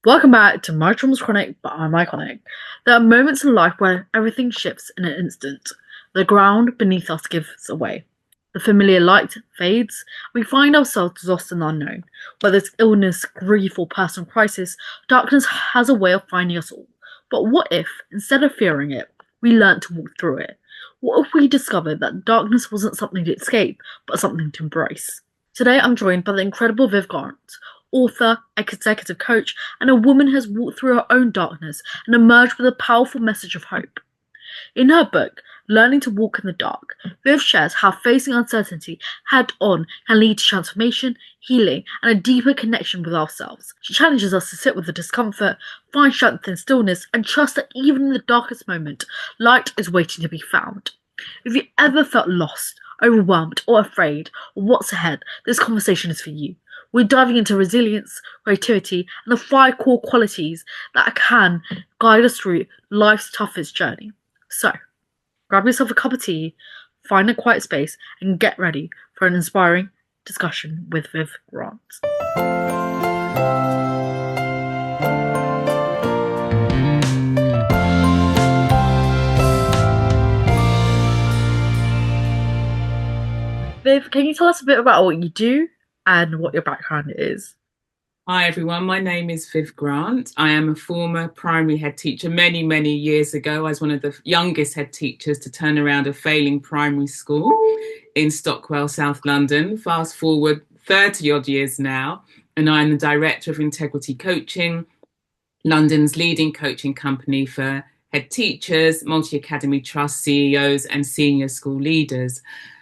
Welcome back to My Trauma's Chronic, but I'm iconic. There are moments in life where everything shifts in an instant. The ground beneath us gives away. The familiar light fades. We find ourselves lost in the unknown. Whether it's illness, grief, or personal crisis, darkness has a way of finding us all. But what if, instead of fearing it, we learnt to walk through it? What if we discovered that darkness wasn't something to escape, but something to embrace? Today I'm joined by the incredible Viv Grant, author, executive coach, and a woman who has walked through her own darkness and emerged with a powerful message of hope. In her book, Learning to Walk in the Dark, Viv shares how facing uncertainty head on can lead to transformation, healing, and a deeper connection with ourselves. She challenges us to sit with the discomfort, find strength in stillness, and trust that even in the darkest moment, light is waiting to be found. If you ever felt lost, overwhelmed, or afraid of what's ahead, this conversation is for you. We're diving into resilience, creativity, and the five core qualities that can guide us through life's toughest journey. So, grab yourself a cup of tea, find a quiet space, and get ready for an inspiring discussion with Viv Grant. Viv, can you tell us a bit about what you do and what your background is? Hi everyone, my name is Viv Grant. I am a former primary head teacher. Many years ago, I was one of the youngest head teachers to turn around a failing primary school in Stockwell, South London. Fast forward 30 odd years now, and I'm the director of Integrity Coaching, London's leading coaching company for head teachers, multi-academy trust CEOs, and senior school leaders.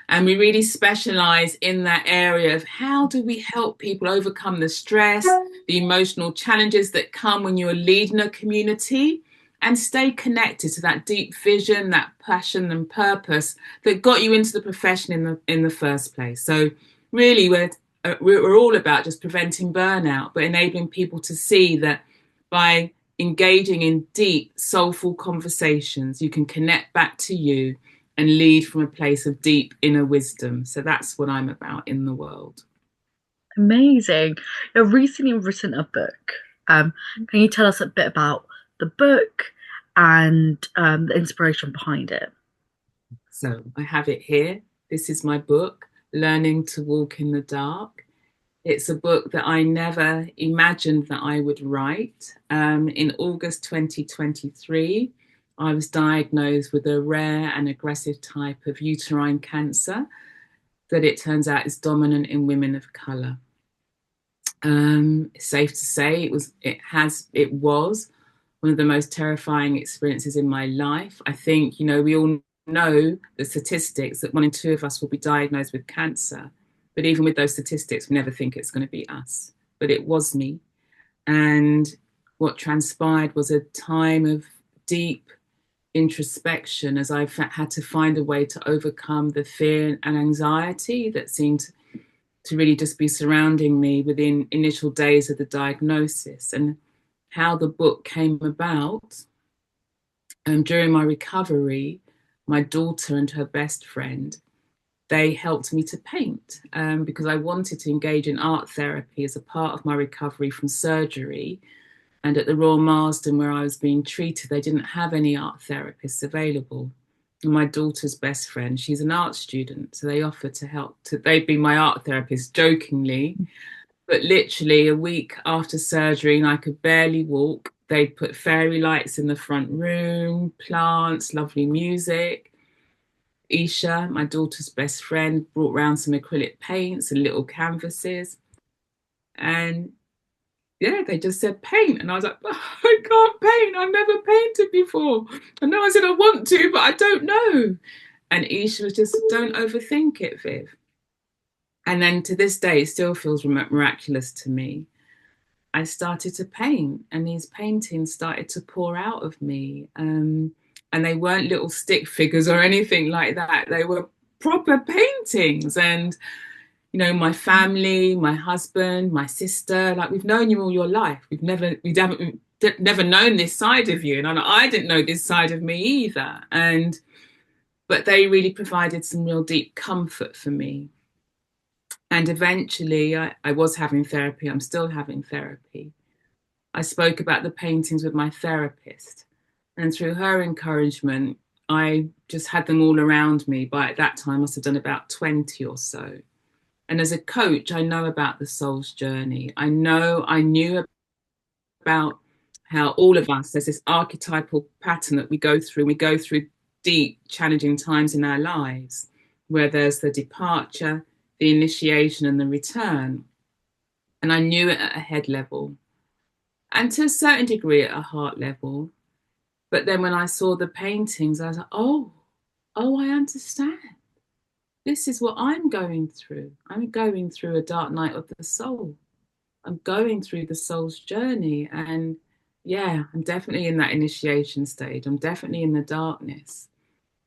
And we really specialize in that area of how do we help people overcome the stress, the emotional challenges that come when you're leading a community, and stay connected to that deep vision, that passion and purpose that got you into the profession in the first place. So really, we're all about just preventing burnout, but enabling people to see that by engaging in deep, soulful conversations, you can connect back to you and lead from a place of deep inner wisdom. So that's what I'm about in the world. Amazing. You've recently written a book. Can you tell us a bit about the book and the inspiration behind it? So I have it here. This is my book, Learning to Walk in the Dark. It's a book that I never imagined that I would write. In August 2023, I was diagnosed with a rare and aggressive type of uterine cancer that it turns out is dominant in women of colour. It's safe to say it was one of the most terrifying experiences in my life. I think, we all know the statistics that 1 in 2 of us will be diagnosed with cancer. But even with those statistics, we never think it's going to be us. But it was me. And what transpired was a time of deep introspection as I had to find a way to overcome the fear and anxiety that seemed to really just be surrounding me within initial days of the diagnosis. And how the book came about, during my recovery, my daughter and her best friend, they helped me to paint because I wanted to engage in art therapy as a part of my recovery from surgery. And at the Royal Marsden, where I was being treated, they didn't have any art therapists available. And my daughter's best friend, she's an art student, so they offered to help. They'd be my art therapist jokingly, but literally a week after surgery, and I could barely walk. They'd put fairy lights in the front room, plants, lovely music. Isha, my daughter's best friend, brought round some acrylic paints and little canvases. And yeah, they just said paint. And I was like, oh, I can't paint. I've never painted before. And no, I said, I want to, but I don't know. And Isha was just, don't overthink it, Viv. And then to this day, it still feels miraculous to me. I started to paint, and these paintings started to pour out of me. And they weren't little stick figures or anything like that. They were proper paintings. And, my family, my husband, my sister, like we've known you all your life. We've never known this side of you. And I didn't know this side of me either. But they really provided some real deep comfort for me. And eventually I was having therapy. I'm still having therapy. I spoke about the paintings with my therapist. And through her encouragement, I just had them all around me. By that time, I must have done about 20 or so. And as a coach, I know about the soul's journey. I knew about how all of us, there's this archetypal pattern that we go through. We go through deep, challenging times in our lives where there's the departure, the initiation, and the return. And I knew it at a head level and to a certain degree at a heart level. But then when I saw the paintings, I was like, oh, I understand. This is what I'm going through. I'm going through a dark night of the soul. I'm going through the soul's journey. And yeah, I'm definitely in that initiation stage. I'm definitely in the darkness.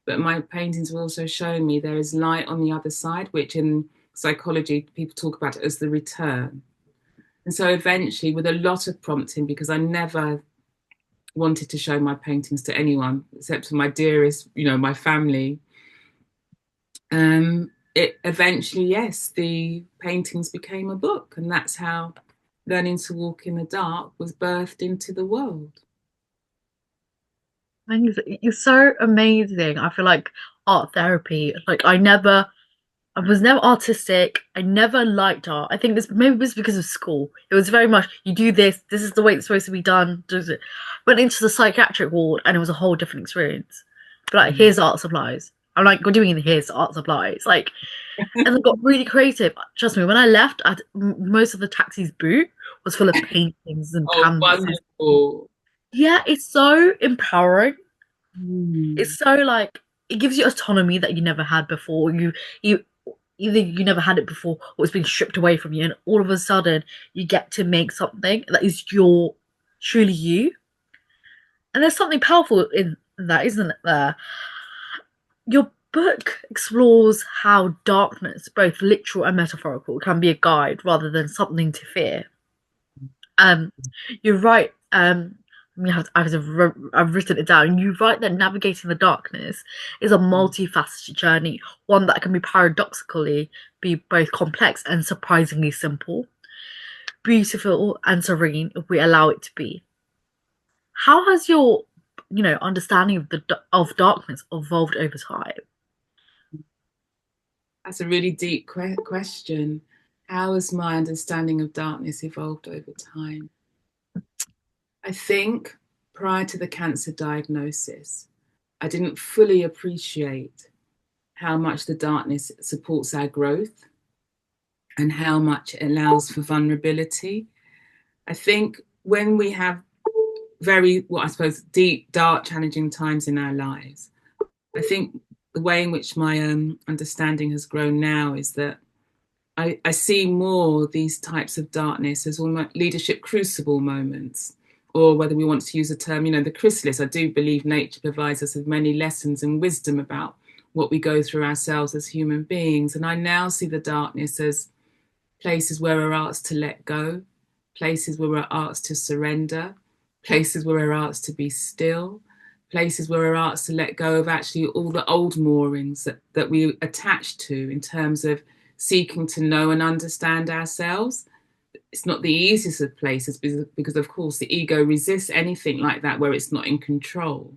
But my paintings will also show me there is light on the other side, which in psychology, people talk about it as the return. And so eventually, with a lot of prompting, because I never wanted to show my paintings to anyone except for my dearest, my family, it eventually, yes, the paintings became a book. And that's how Learning to Walk in the Dark was birthed into the world. Amazing. It's so amazing. I feel like art therapy, like I was never artistic. I never liked art. I think this maybe it was because of school. It was very much you do this, this is the way it's supposed to be done. Does it? Went into the psychiatric ward and it was a whole different experience. But like, Mm. here's art supplies. I'm like, what do you mean here's art supplies? Like, and I got really creative. Trust me, when I left, most of the taxi's boot was full of paintings and Oh, canvases. wonderful. Yeah, it's so empowering. Mm. It's so like it gives you autonomy that you never had before. You either you never had it before or it's been stripped away from you, and all of a sudden you get to make something that is your truly you. And there's something powerful in that, isn't it? There, your book explores how darkness, both literal and metaphorical, can be a guide rather than something to fear. Um, you're right. I mean, I've written it down. You write that navigating the darkness is a multifaceted journey, one that can be paradoxically be both complex and surprisingly simple, beautiful and serene if we allow it to be. How has your, understanding of of darkness evolved over time? That's a really deep question. How has my understanding of darkness evolved over time? I think prior to the cancer diagnosis, I didn't fully appreciate how much the darkness supports our growth and how much it allows for vulnerability. I think when we have very, I suppose, deep, dark, challenging times in our lives, I think the way in which my understanding has grown now is that I see more these types of darkness as almost leadership crucible moments, or whether we want to use the term, the chrysalis. I do believe nature provides us with many lessons and wisdom about what we go through ourselves as human beings. And I now see the darkness as places where we're asked to let go, places where we're asked to surrender, places where we're asked to be still, places where we're asked to let go of actually all the old moorings that we attach to in terms of seeking to know and understand ourselves. It's not the easiest of places because of course, the ego resists anything like that where it's not in control.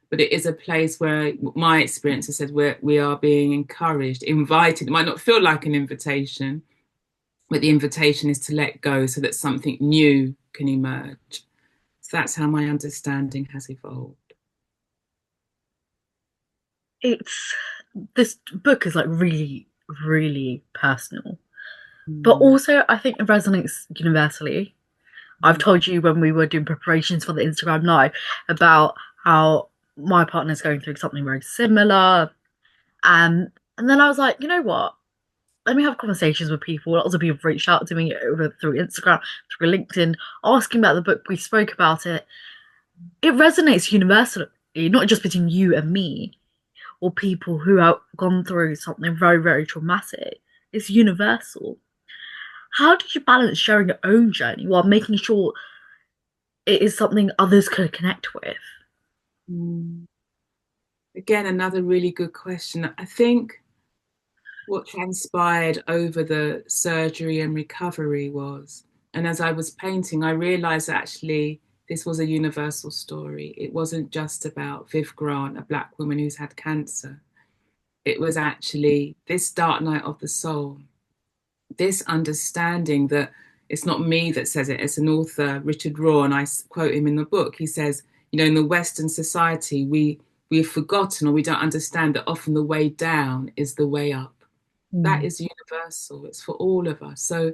But it is a place where my experience has said where we are being encouraged, invited. It might not feel like an invitation, but the invitation is to let go so that something new can emerge. So that's how my understanding has evolved. It's this book is like really, really personal, but Mm. also I think it resonates universally. I've told you when we were doing preparations for the Instagram live about how my partner's going through something very similar. And then I was like, you know what? Let me have conversations with people. Lots of people have reached out to me over through Instagram, through LinkedIn, asking about the book. We spoke about it. It resonates universally, not just between you and me or people who have gone through something very, very traumatic. It's universal. How did you balance sharing your own journey while making sure it is something others could connect with? Mm. Again, another really good question. I think what transpired over the surgery and recovery was And as I was painting, I realized actually this was a universal story. It wasn't just about Viv Grant, a Black woman who's had cancer. It was actually this dark night of the soul, this understanding that it's not me that says it, it's an author, Richard Raw, and I quote him in the book. He says, you know, in the Western society, we've forgotten or we don't understand that often the way down is the way up. That Mm. is universal, it's for all of us. So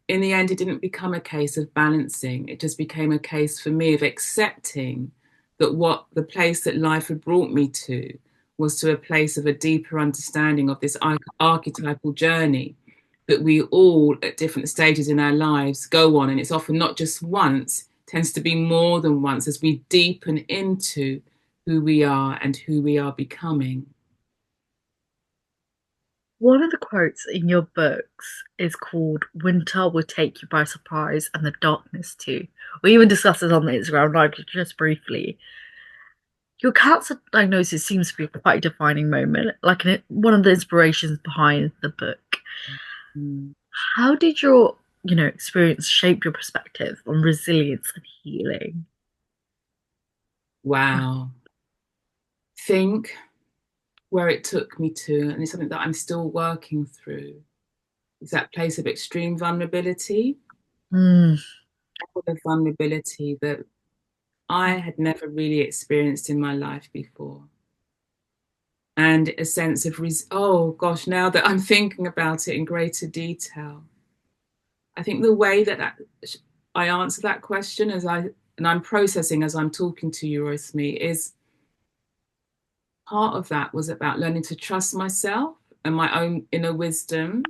in the end, it didn't become a case of balancing. It just became a case for me of accepting that what the place that life had brought me to was to a place of a deeper understanding of this archetypal journey that we all at different stages in our lives go on. And it's often not just once, tends to be more than once as we deepen into who we are and who we are becoming. One of the quotes in your books is called "Winter will take you by surprise, and the darkness too." We even discussed this on the Instagram Live just briefly. Your cancer diagnosis seems to be quite a defining moment, like one of the inspirations behind the book. Mm. How did your, experience shape your perspective on resilience and healing? Wow. Think where it took me to, and it's something that I'm still working through, is that place of extreme vulnerability, Mm. the vulnerability that I had never really experienced in my life before. And a sense of, oh gosh, now that I'm thinking about it in greater detail, I think the way that I answer that question and I'm processing as I'm talking to you, Rosemary, is part of that was about learning to trust myself and my own inner wisdom.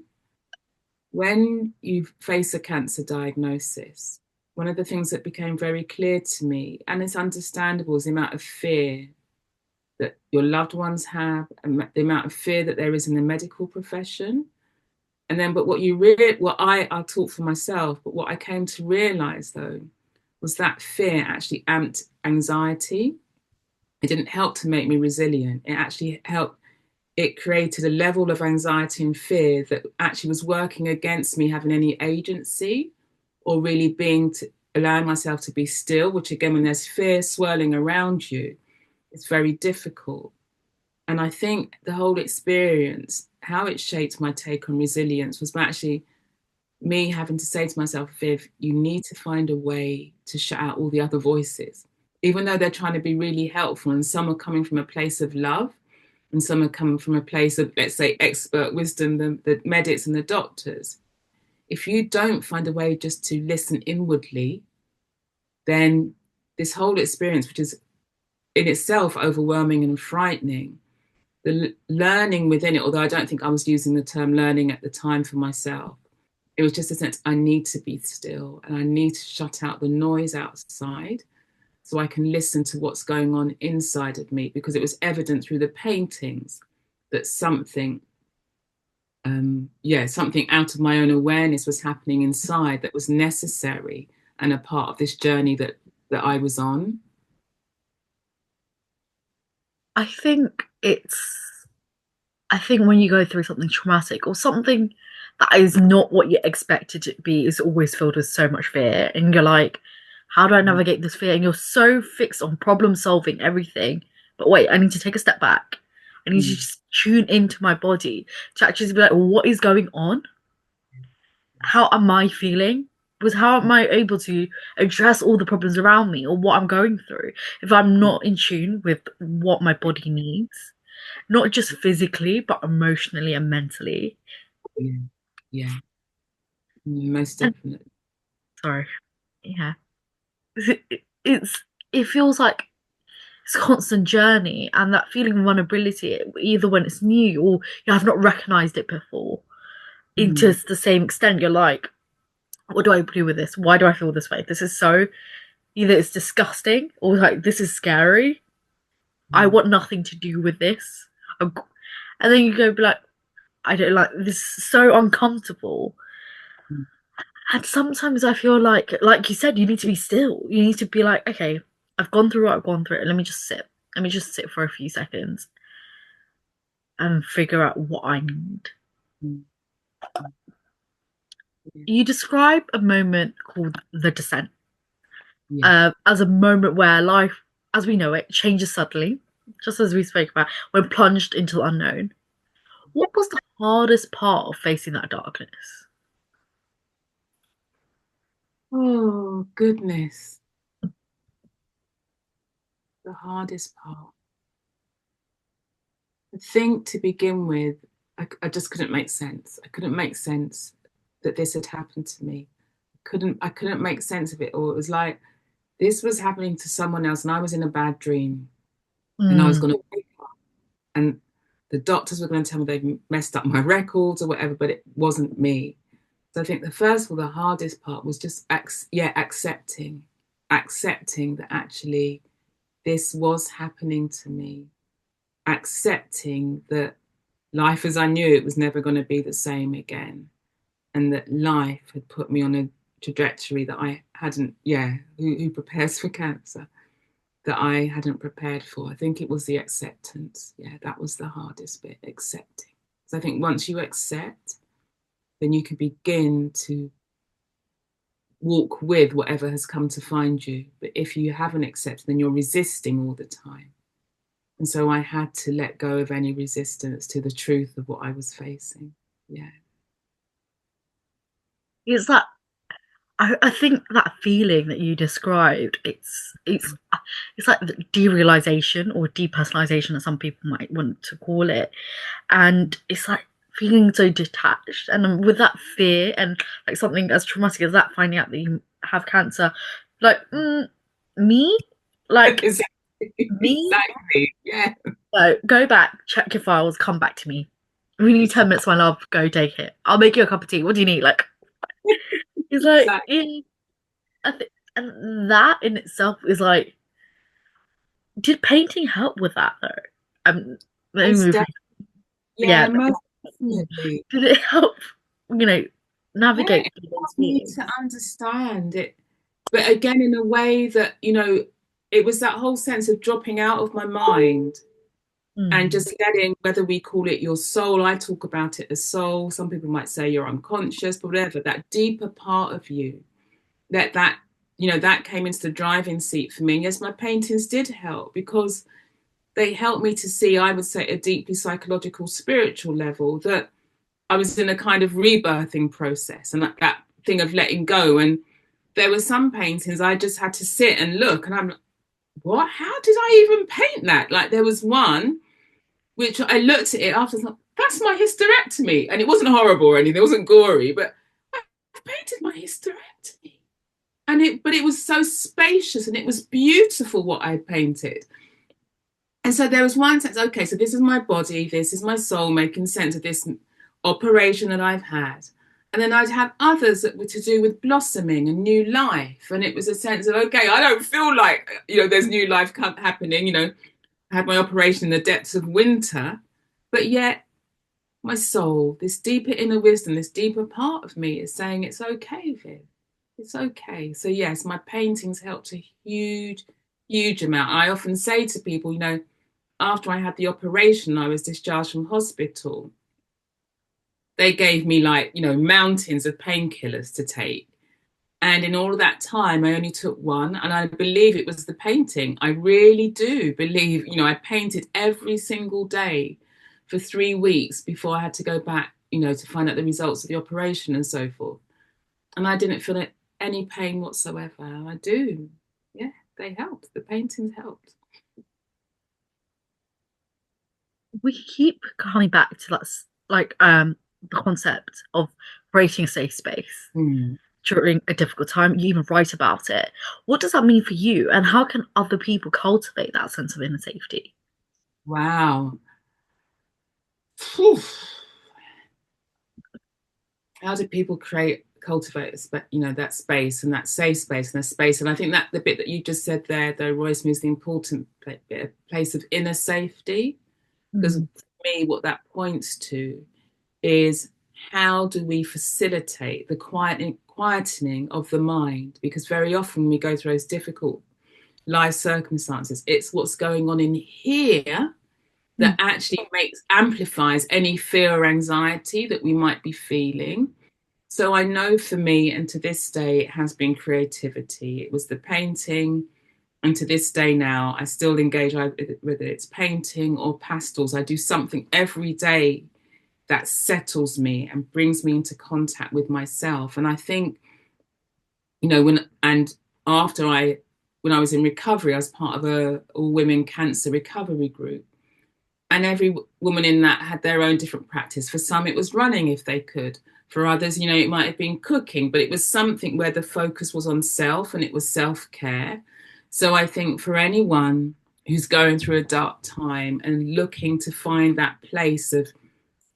When you face a cancer diagnosis, one of the things that became very clear to me, and it's understandable, is the amount of fear that your loved ones have, and the amount of fear that there is in the medical profession. And then, but what I taught for myself, but what I came to realize though, was that fear actually amped anxiety. It didn't help to make me resilient. It actually helped, it created a level of anxiety and fear that actually was working against me having any agency or really allowing myself to be still, which again, when there's fear swirling around you, it's very difficult. And I think the whole experience, how it shaped my take on resilience was actually me having to say to myself, Viv, you need to find a way to shut out all the other voices, even though they're trying to be really helpful. And some are coming from a place of love, and some are coming from a place of, let's say, expert wisdom, the medics and the doctors. If you don't find a way just to listen inwardly, then this whole experience, which is in itself overwhelming and frightening, the learning within it, although I don't think I was using the term learning at the time for myself, it was just a sense I need to be still and I need to shut out the noise outside so I can listen to what's going on inside of me, because it was evident through the paintings that something out of my own awareness was happening inside that was necessary and a part of this journey that I was on. I think it's, I think when you go through something traumatic or something that is not what you expected it to be, is always filled with so much fear. And you're like, how do I navigate this fear? And you're so fixed on problem solving everything. But wait, I need to take a step back. I need to Mm, just tune into my body to actually be like, what is going on? How am I feeling? Because how am I able to address all the problems around me or what I'm going through if I'm not in tune with what my body needs? Not just physically, but emotionally and mentally. yeah, yeah, most And definitely. sorry, yeah, it's it feels like it's a constant journey, and that feeling of vulnerability, either when it's new or you have not recognized it before, Mm, to the same extent, you're like, what do I do with this? Why do I feel this way? This is so either it's disgusting or like this is scary. I mm, want nothing to do with this. And then you go be like, I don't like this is so uncomfortable. mm, And sometimes I feel like you said, you need to be still. You need to be like, okay, I've gone through what I've gone through. Let me just sit. Let me just sit for a few seconds and figure out what I need. mm. Yeah. You describe a moment called the descent, Yeah. as a moment where life, as we know it, changes suddenly, just as we spoke about, when plunged into the unknown. What was the hardest part of facing that darkness? Oh, goodness. The hardest part. I think to begin with, I just couldn't make sense. I couldn't make sense that this had happened to me. I couldn't make sense of it all. It was like this was happening to someone else, and I was in a bad dream, and I was Mm, going to wake up, and the doctors were going to tell me they've messed up my records or whatever, but it wasn't me. So I think the first of all, the hardest part was just accepting that actually this was happening to me, accepting that life as I knew it was never going to be the same again, and that life had put me on a trajectory that I hadn't, yeah, who prepares for cancer, that I hadn't prepared for. I think it was the acceptance. Yeah, that was the hardest bit, accepting. So I think once you accept, then you can begin to walk with whatever has come to find you. But if you haven't accepted, then you're resisting all the time. And so I had to let go of any resistance to the truth of what I was facing. Yeah. is that I think that feeling that you described, it's like the derealization or depersonalization, as some people might want to call it. And it's like feeling so detached. And with that fear and like something as traumatic as that, finding out that you have cancer, like, me? Like, me? Exactly. Yeah. No, go back, check your files, come back to me. We need 10 minutes, my love. Go take it. I'll make you a cup of tea. What do you need? Like, it's like, Exactly. and that in itself is like, did painting help with that though? Let me Most move. def- yeah, Yeah, most definitely. did it help? You know, Yeah, navigate it through those helped me feelings. to understand it. But again, in a way that, it was that whole sense of dropping out of my mind and Mm, just letting, whether we call it your soul, I talk about it as soul. Some people might say you're unconscious, but whatever, that deeper part of you, that came into the driving seat for me. And yes, my paintings did help because they helped me to see, I would say, at a deeply psychological, spiritual level, that I was in a kind of rebirthing process and that thing of letting go. And there were some paintings I just had to sit and look, and I'm like, what? How did I even paint that? Like there was one which I looked at it after, like, that's my hysterectomy, and it wasn't horrible or anything, it wasn't gory, but I've painted my hysterectomy, but it was so spacious and it was beautiful what I painted. And so there was one sense, okay, so this is my body, this is my soul making sense of this operation that I've had. And then I'd have others that were to do with blossoming and new life. And it was a sense of, okay, I don't feel like, there's new life happening. I had my operation in the depths of winter, but yet my soul, this deeper inner wisdom, this deeper part of me is saying, it's okay, Viv. It's okay. So, yes, my paintings helped a huge, huge amount. I often say to people, after I had the operation, I was discharged from hospital. They gave me mountains of painkillers to take. And in all of that time, I only took one. And I believe it was the painting. I really do believe, I painted every single day for 3 weeks before I had to go back, to find out the results of the operation and so forth. And I didn't feel any pain whatsoever. I do. Yeah, they helped. The paintings helped. we keep coming back to that, like the concept of creating a safe space Mm. during a difficult time. You even write about it. What does that mean for you, and how can other people cultivate that sense of inner safety? Wow. Whew. How do people cultivate that space and that safe space and that space? And I think that the bit that you just said there, though, Royce, is the important bit, a place of inner safety. Because Mm, for me, what that points to is how do we facilitate the quietening of the mind? Because very often we go through those difficult life circumstances, it's what's going on in here that mm, actually amplifies any fear or anxiety that we might be feeling. So I know for me, and to this day, it has been creativity. It was the painting, and to this day now, I still engage, whether it's painting or pastels. I do something every day that settles me and brings me into contact with myself. And I think, after when I was in recovery, I was part of a all women cancer recovery group. And every woman in that had their own different practice. For some, it was running if they could. For others, it might have been cooking, but it was something where the focus was on self and it was self care. So I think for anyone who's going through a dark time and looking to find that place of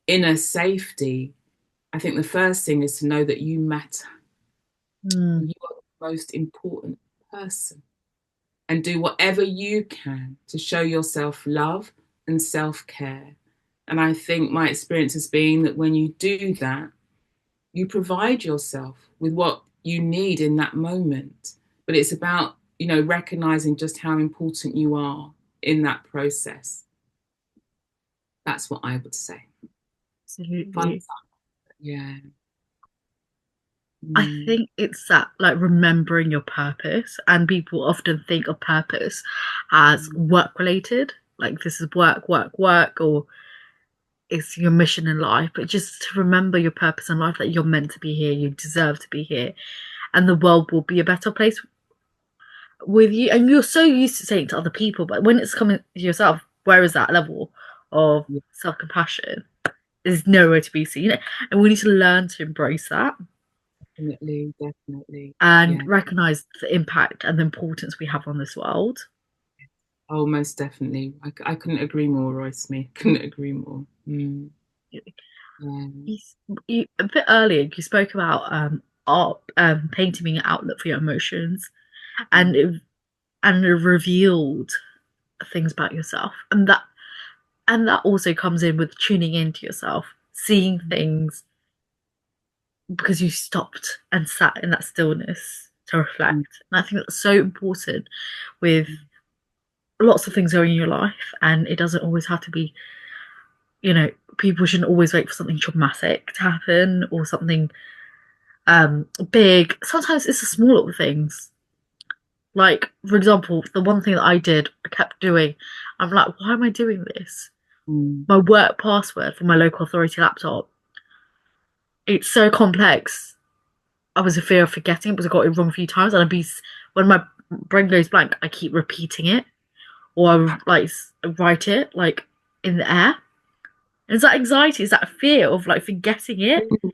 inner safety, I think the first thing is to know that you matter. Mm. You are the most important person, and do whatever you can to show yourself love and self care. And I think my experience has been that when you do that, you provide yourself with what you need in that moment. But it's about, recognizing just how important you are in that process. That's what I would say. Fun Absolutely. stuff. Yeah. I Mm, think it's that like remembering your purpose, and people often think of purpose as mm, work related, like this is work, work, work, or it's your mission in life, but just to remember your purpose in life, that you're meant to be here, you deserve to be here, and the world will be a better place with you. And you're so used to saying it to other people, but when it's coming to yourself, where is that level of yeah, self-compassion? Is nowhere to be seen, and we need to learn to embrace that definitely, definitely. and Yeah. recognize the impact and the importance we have on this world. Oh, most definitely. I couldn't agree more, Royce Smith. Couldn't agree more. Yeah. You, a bit earlier, you spoke about art, painting being an outlet for your emotions, and Mm, it revealed things about yourself, and that also comes in with tuning into yourself, seeing things because you stopped and sat in that stillness to mm, reflect. And I think that's so important with mm, lots of things going in your life, and it doesn't always have to be, you know, people shouldn't always wait for something traumatic to happen or something big. Sometimes it's the small little things. Like, for example, the one thing that I did, I kept doing, I'm like, why am I doing this? mm, My work password for my local authority laptop, it's so complex. I was in fear of forgetting it because I got it wrong a few times, and when my brain goes blank, I keep repeating it, or I would like write it like in the air. Is that anxiety? Is that fear of like forgetting it? mm.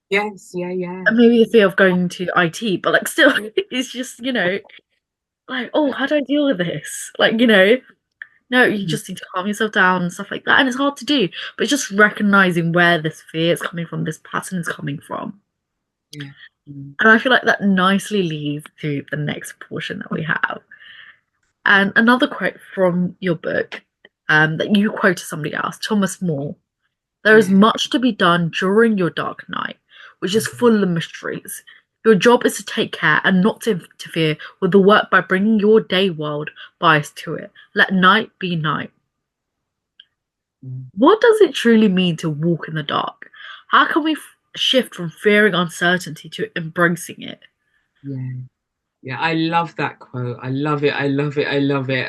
Yes, yeah, yeah. And maybe the fear of going to IT, but like still, it's just, like, oh, how do I deal with this? Like, no, you Mm, just need to calm yourself down and stuff like that. And it's hard to do, but just recognizing where this fear is coming from, this pattern is coming from. yeah. Mm, And I feel like that nicely leads to the next portion that we have. And another quote from your book, that you quoted somebody else, Thomas More. There is yeah. much to be done during your dark night, which is full of mysteries. Your job is to take care and not to interfere with the work by bringing your day world bias to it. Let night be night. Mm, What does it truly mean to walk in the dark? How can we shift from fearing uncertainty to embracing it? yeah. Yeah. I love that quote. I love it. I love it. I love it.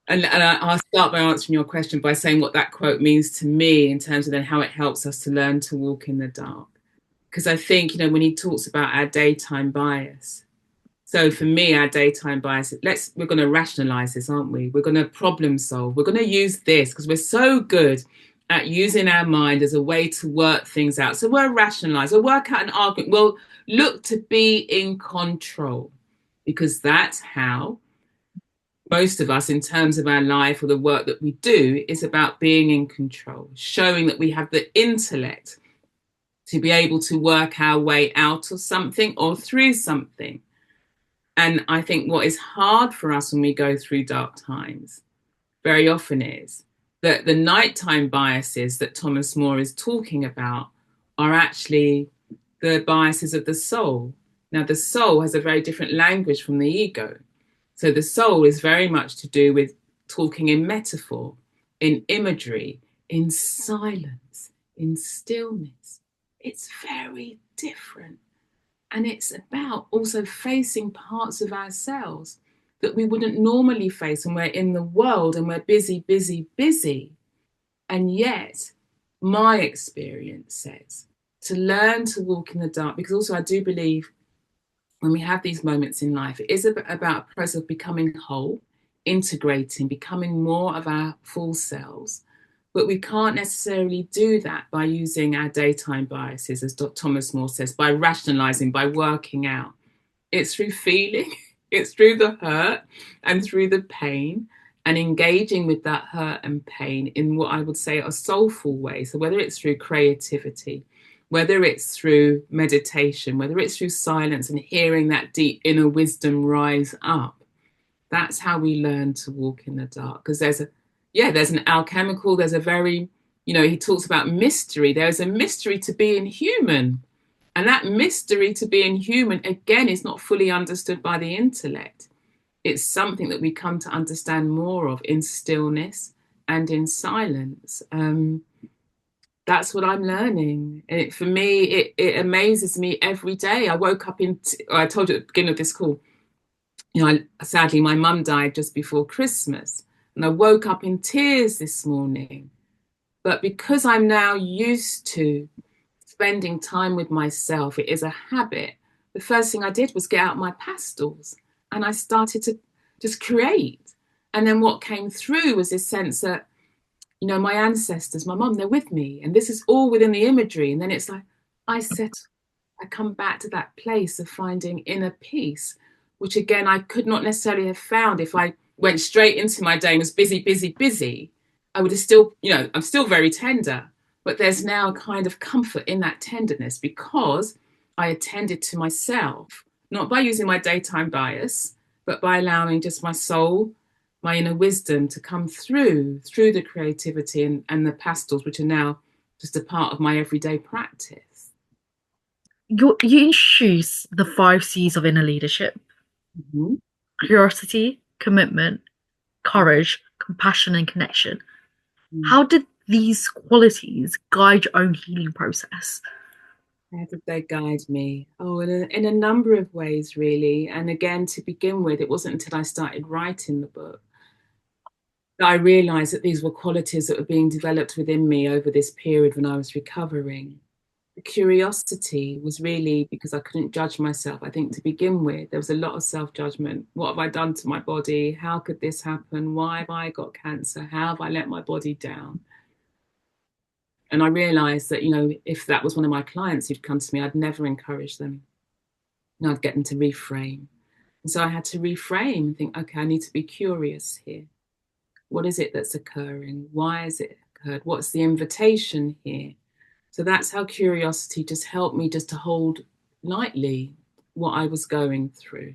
I'll start by answering your question by saying what that quote means to me in terms of then how it helps us to learn to walk in the dark. Because I think, when he talks about our daytime bias, so for me, our daytime bias, we're going to rationalize this, aren't we? We're going to problem solve. We're going to use this because we're so good at using our mind as a way to work things out. So we'll rationalize, we'll work out an argument, we'll look to be in control because that's how most of us, in terms of our life or the work that we do, is about being in control, showing that we have the intellect to be able to work our way out of something or through something. And I think what is hard for us when we go through dark times very often is that the nighttime biases that Thomas More is talking about are actually the biases of the soul. Now, the soul has a very different language from the ego. So the soul is very much to do with talking in metaphor, in imagery, in silence, in stillness, it's very different. And it's about also facing parts of ourselves that we wouldn't normally face when we're in the world and we're busy, busy, busy. And yet, my experience says to learn to walk in the dark, because also I do believe when we have these moments in life, it is about a process of becoming whole, integrating, becoming more of our full selves. But we can't necessarily do that by using our daytime biases, as Dr. Thomas More says, by rationalizing, by working out. It's through feeling, it's through the hurt and through the pain, and engaging with that hurt and pain in what I would say are soulful ways. So whether it's through creativity, whether it's through meditation, whether it's through silence and hearing that deep inner wisdom rise up, that's how we learn to walk in the dark. Because there's an alchemical, there's a very, he talks about mystery. There's a mystery to being human. And that mystery to being human, again, is not fully understood by the intellect. It's something that we come to understand more of in stillness and in silence. That's what I'm learning. For me, it amazes me every day. I woke up I told you at the beginning of this call, sadly, my mum died just before Christmas. And I woke up in tears this morning. But because I'm now used to spending time with myself, it is a habit. The first thing I did was get out my pastels and I started to just create. And then what came through was this sense that, my ancestors, my mom, they're with me. And this is all within the imagery. And then it's like, I come back to that place of finding inner peace, which again, I could not necessarily have found if I went straight into my day and was busy, busy, busy. I would have still, I'm still very tender, but there's now a kind of comfort in that tenderness because I attended to myself, not by using my daytime bias, but by allowing just my soul, my inner wisdom to come through the creativity and the pastels, which are now just a part of my everyday practice. You introduce the 5 C's of inner leadership: Mm-hmm. curiosity, commitment, courage, compassion, and connection. How did these qualities guide your own healing process? How did they guide me? Oh, in a number of ways, really. And again, to begin with, it wasn't until I started writing the book that I realized that these were qualities that were being developed within me over this period when I was recovering. The curiosity was really because I couldn't judge myself. I think to begin with, there was a lot of self-judgment. What have I done to my body? How could this happen? Why have I got cancer? How have I let my body down? And I realized that, if that was one of my clients who'd come to me, I'd never encourage them. And I'd get them to reframe. And so I had to reframe and think, okay, I need to be curious here. What is it that's occurring? Why has it occurred? What's the invitation here? So that's how curiosity just helped me just to hold lightly what I was going through.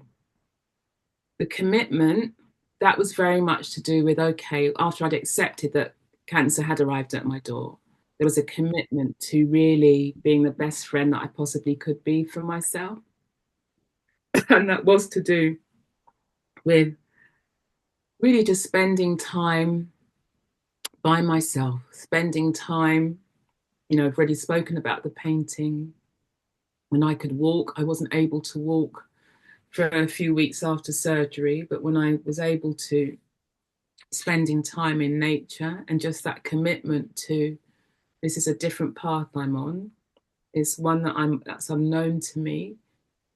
The commitment, that was very much to do with, okay, after I'd accepted that cancer had arrived at my door, there was a commitment to really being the best friend that I possibly could be for myself. And that was to do with really just spending time by myself, spending time, I've already spoken about the painting. When I could walk, I wasn't able to walk for a few weeks after surgery, but when I was able to, spending time in nature and just that commitment to this is a different path I'm on. It's one that's unknown to me,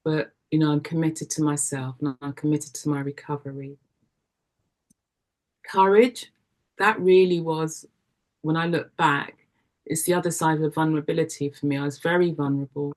but I'm committed to myself and I'm committed to my recovery. Courage, that really was, when I look back, it's the other side of vulnerability for me. I was very vulnerable.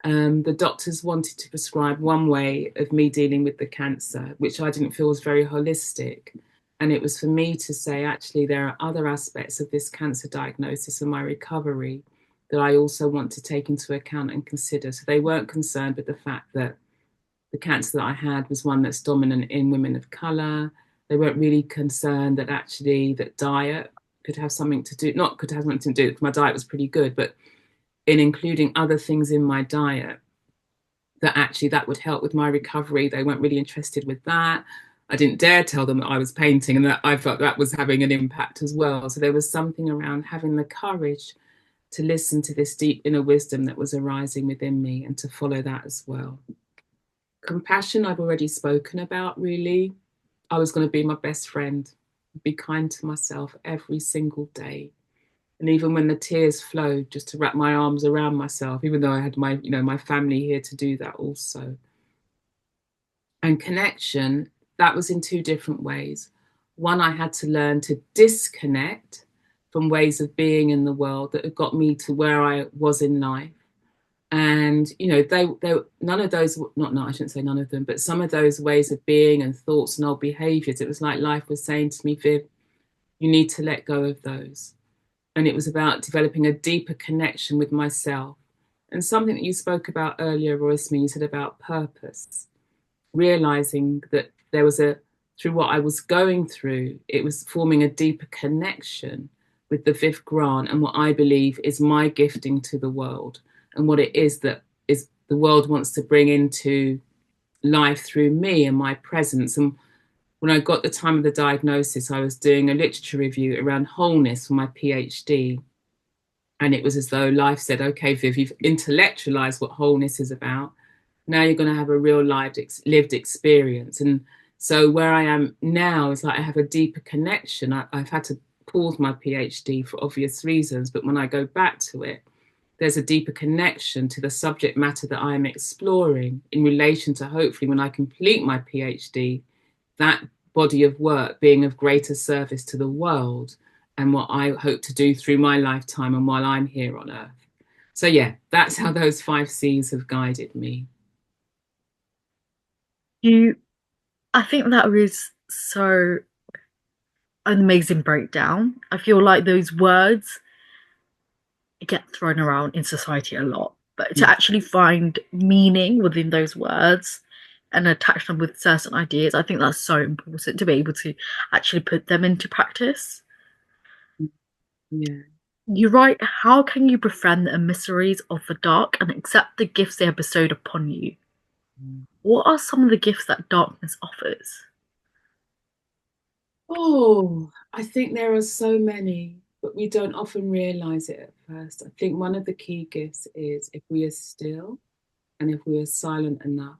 The doctors wanted to prescribe one way of me dealing with the cancer, which I didn't feel was very holistic. And it was for me to say, actually, there are other aspects of this cancer diagnosis and my recovery that I also want to take into account and consider. So they weren't concerned with the fact that the cancer that I had was one that's dominant in women of color. They weren't really concerned that actually that diet could have something to do, not could have something to do, because my diet was pretty good, but in including other things in my diet, that actually that would help with my recovery. They weren't really interested with that. I didn't dare tell them that I was painting and that I felt that was having an impact as well. So there was something around having the courage to listen to this deep inner wisdom that was arising within me and to follow that as well. Compassion, I've already spoken about, really. I was going to be my best friend, be kind to myself every single day. And even when the tears flowed, just to wrap my arms around myself, even though I had my family here to do that also. And connection, that was in two different ways. One, I had to learn to disconnect from ways of being in the world that had got me to where I was in life. And they none of those, not I shouldn't say none of them, but some of those ways of being and thoughts and old behaviors, it was like life was saying to me, Viv, you need to let go of those. And it was about developing a deeper connection with myself. And something that you spoke about earlier, Roysman, you said about purpose, realizing that through what I was going through, it was forming a deeper connection with the Viv Grant and what I believe is my gifting to the world, and what it is that is the world wants to bring into life through me and my presence. And when I got the time of the diagnosis, I was doing a literature review around wholeness for my PhD. And it was as though life said, okay, Viv, you've intellectualized what wholeness is about. Now you're going to have a real lived experience. And so where I am now is like I have a deeper connection. I've had to pause my PhD for obvious reasons, but when I go back to it, there's a deeper connection to the subject matter that I'm exploring in relation to, hopefully, when I complete my PhD, that body of work being of greater service to the world and what I hope to do through my lifetime and while I'm here on earth. So yeah, that's how those 5 C's have guided me. You, I think that was so an amazing breakdown. I feel like those words get thrown around in society a lot, but to Yeah. actually find meaning within those words and attach them with certain ideas, I think that's so important to be able to actually put them into practice. Yeah. You write, how can you befriend the emissaries of the dark and accept the gifts they have bestowed upon you? What are some of the gifts that darkness offers? Oh, I think there are so many, but we don't often realize it at first. I think one of the key gifts is if we are still and if we are silent enough,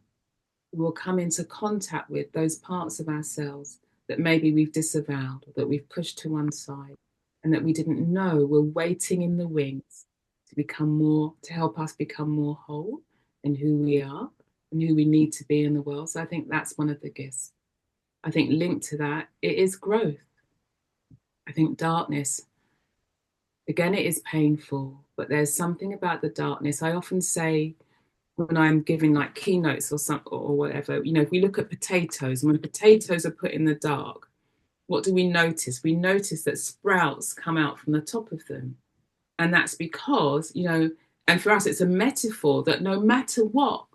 we will come into contact with those parts of ourselves that maybe we've disavowed or that we've pushed to one side and that we didn't know were waiting in the wings to become more, to help us become more whole in who we are and who we need to be in the world. So I think that's one of the gifts. I think linked to that, it is growth. I think darkness, again, it is painful, but there's something about the darkness. I often say when I'm giving like keynotes or something or whatever, if we look at potatoes, and when potatoes are put in the dark, what do we notice? We notice that sprouts come out from the top of them. And that's because, and for us, it's a metaphor that no matter what,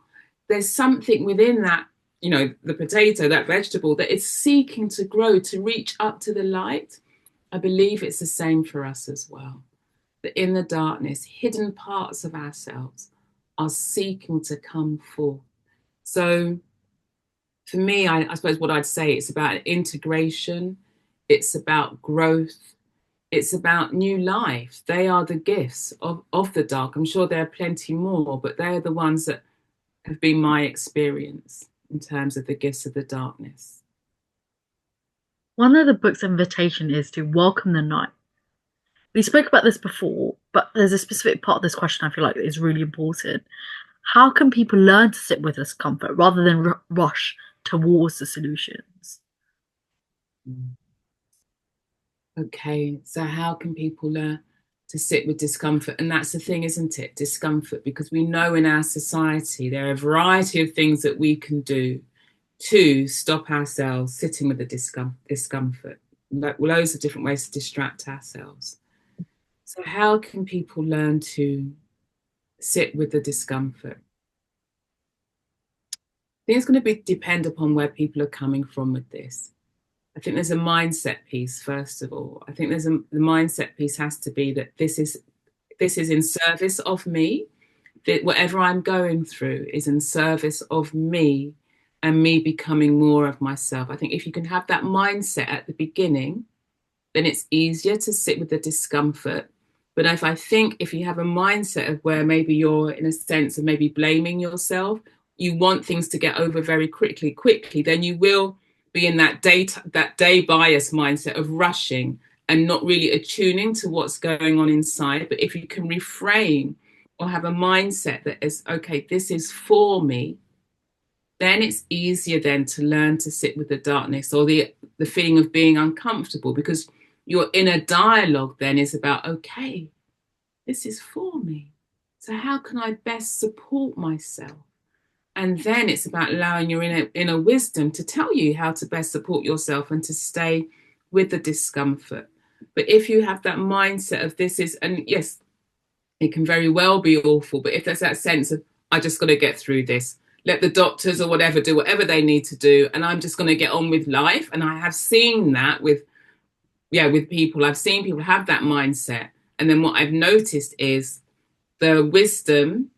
there's something within that, the potato, that vegetable, that is seeking to grow, to reach up to the light. I believe it's the same for us as well. That in the darkness, hidden parts of ourselves are seeking to come forth. So for me, I suppose what I'd say, it's about integration, it's about growth, it's about new life. They are the gifts of the dark. I'm sure there are plenty more, but they're the ones that have been my experience in terms of the gifts of the darkness. One of the book's invitation is to welcome the night. We spoke about this before, but there's a specific part of this question I feel like is really important. How can people learn to sit with discomfort rather than rush towards the solutions? Okay, so how can people learn to sit with discomfort? And that's the thing, isn't it? Discomfort, because we know in our society there are a variety of things that we can do to stop ourselves sitting with the discomfort. Loads of different ways to distract ourselves. So, how can people learn to sit with the discomfort? I think it's going to depend upon where people are coming from with this. I think there's a mindset piece, first of all. I think the mindset piece has to be that this is in service of me, that whatever I'm going through is in service of me and me becoming more of myself. I think if you can have that mindset at the beginning, then it's easier to sit with the discomfort But if you have a mindset of where maybe you're in a sense of maybe blaming yourself, you want things to get over very quickly, then you will be in that day bias mindset of rushing and not really attuning to what's going on inside. But if you can reframe or have a mindset that is, okay, this is for me, then it's easier then to learn to sit with the darkness or the feeling of being uncomfortable, because your inner dialogue then is about, okay, this is for me. So how can I best support myself? And then it's about allowing your inner wisdom to tell you how to best support yourself and to stay with the discomfort. But if you have that mindset of this is, and yes, it can very well be awful, but if there's that sense of, I just got to get through this, let the doctors or whatever do whatever they need to do, and I'm just going to get on with life. And I have seen that with people. I've seen people have that mindset. And then what I've noticed is the wisdom